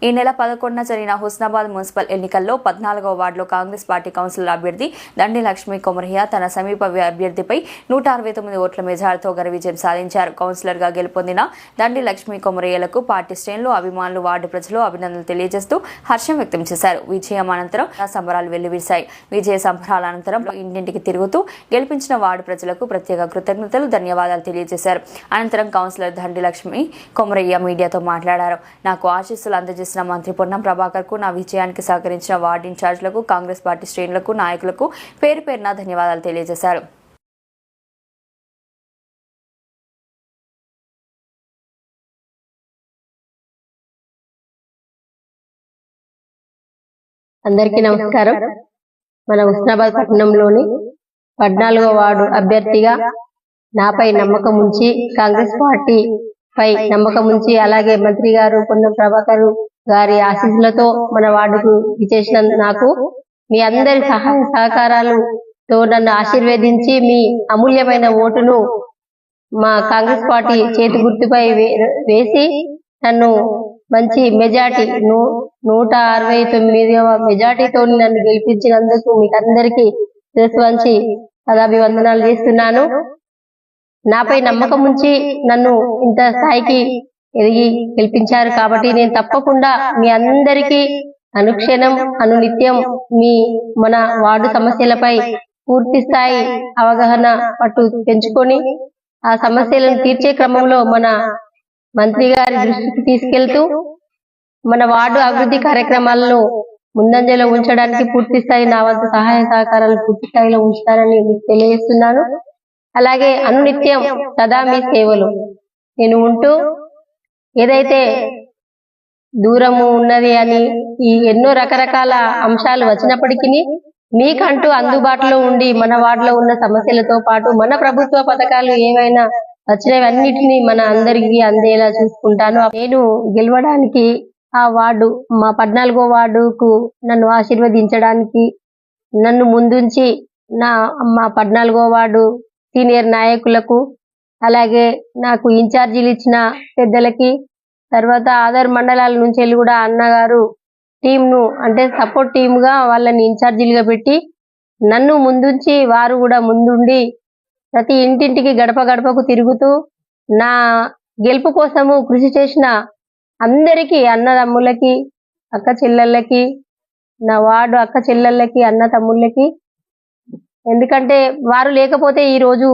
ఈ నెల 11న జరిగిన హుస్నాబాద్ మున్సిపల్ ఎన్నికల్లో 14వ వార్డులో కాంగ్రెస్ పార్టీ కౌన్సిలర్ అభ్యర్థి దండి లక్ష్మీ కొమరయ్య తన సమీప అభ్యర్థిపై 169 ఓట్ల మెజార్టీతో ఘన విజయం సాధించారు. కౌన్సిలర్గా గెలుపొందిన దండి లక్ష్మీ కొమరయ్యలకు పార్టీ శ్రేణులు, అభిమానులు, వార్డు ప్రజలు అభినందనలు తెలియజేస్తూ హర్షం వ్యక్తం చేశారు. విజయం అనంతరం సంబరాలు వెల్లివిరిశాయి. విజయ సంబరాల అనంతరం ఇంటింటికి తిరుగుతూ గెలిపించిన వార్డు ప్రజలకు ప్రత్యేక కృతజ్ఞతలు, ధన్యవాదాలు తెలియజేశారు. అనంతరం కౌన్సిలర్ దండి లక్ష్మీ కొమరయ్య మీడియాతో మాట్లాడారు. నాకు ఆశీస్సులు అందజేసిన మంత్రి పొన్నం ప్రభాకర్ కు, నా విజయానికి సహకరించిన వార్డు ఇన్ఛార్జ్లకు, కాంగ్రెస్ పార్టీ శ్రేణులకు, నాయకులకు పేరు పేరున ధన్యవాదాలు తెలియజేశారు. అందరికీ నమస్కారం. మన హుస్నాబాద్ పట్టణంలోని 14వ వార్డు అభ్యర్థిగా నాపై నమ్మకం ఉంచి, కాంగ్రెస్ పార్టీ పై నమ్మకం ఉంచి, అలాగే మంత్రి గారు పొన్నం ప్రభాకర్ గారి ఆశీస్సులతో మన వార్డుకు విచ్చేసిన నాకు మీ అందరి సహాయ సహకారాలతో నన్ను ఆశీర్వదించి మీ అమూల్యమైన ఓటును మా కాంగ్రెస్ పార్టీ చేతి గుర్తుపై వేసి నన్ను మంచి మెజార్టీ 169వ మెజార్టీతో నన్ను గెలిపించినందుకు మీకు అందరికీ శిరస్సు వంచి పదాభివందనాలు చేస్తున్నాను. నాపై నమ్మకం ఉంచి నన్ను ఇంత స్థాయికి ఎదిగి గెలిపించారు కాబట్టి నేను తప్పకుండా మీ అందరికీ అనుక్షణం అనునిత్యం మన వార్డు సమస్యలపై పూర్తి స్థాయి అవగాహన పట్టు పెంచుకొని ఆ సమస్యలను తీర్చే క్రమంలో మన మంత్రి గారి దృష్టికి తీసుకెళ్తూ మన వార్డు అభివృద్ధి కార్యక్రమాలను ముందంజలో ఉంచడానికి పూర్తి స్థాయి నా వంతు సహాయ సహకారాలు పూర్తి స్థాయిలో ఉంచుతానని మీకు తెలియజేస్తున్నాను. అలాగే అనునిత్యం సదా మీ సేవలు నేను ఉంటూ, ఏదైతే దూరము ఉన్నది అని ఈ ఎన్నో రకరకాల అంశాలు వచ్చినప్పటికీ మీకంటూ అందుబాటులో ఉండి మన వార్డులో ఉన్న సమస్యలతో పాటు మన ప్రభుత్వ పథకాలు ఏవైనా వచ్చినవన్నిటినీ మన అందరికీ అందేలా చూసుకుంటాను. నేను గెలవడానికి ఆ వార్డు మా 14వ వార్డుకు నన్ను ఆశీర్వదించడానికి నన్ను ముందుంచి మా 14వ వార్డు సీనియర్ నాయకులకు, అలాగే నాకు ఇన్ఛార్జీలు ఇచ్చిన పెద్దలకి, తర్వాత ఆధార్ మండలాల నుంచి వెళ్ళి కూడా అన్నగారు టీంను అంటే సపోర్ట్ టీమ్గా వాళ్ళని ఇన్ఛార్జీలుగా పెట్టి నన్ను ముందుంచి వారు కూడా ముందుండి ప్రతి ఇంటింటికి గడప గడపకు తిరుగుతూ నా గెలుపు కోసము కృషి చేసిన అందరికీ, అన్నదమ్ములకి, అక్క చెల్లెళ్ళకి, నా వార్డు అక్క చెల్లెళ్ళకి, అన్న తమ్ముళ్ళకి, ఎందుకంటే వారు లేకపోతే ఈ రోజు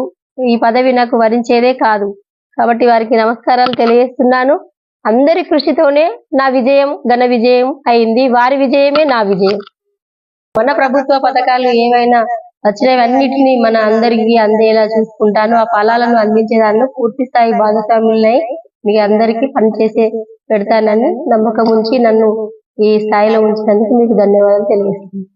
ఈ పదవి నాకు వరించేదే కాదు. కాబట్టి వారికి నమస్కారాలు తెలియజేస్తున్నాను. అందరి కృషితోనే నా విజయం ఘన విజయం అయింది. వారి విజయమే నా విజయం. మన ప్రభుత్వ పథకాలు ఏవైనా వచ్చినవన్నిటినీ మన అందరికీ అందేలా చూసుకుంటాను. ఆ ఫలాలను అందించే దానిలో పూర్తి స్థాయి భాగస్వాములై మీ అందరికీ పనిచేసే పెడతానని నమ్మకం ఉంచి నన్ను ఈ స్థాయిలో ఉంచినందుకు మీకు ధన్యవాదాలు తెలియజేస్తున్నాను.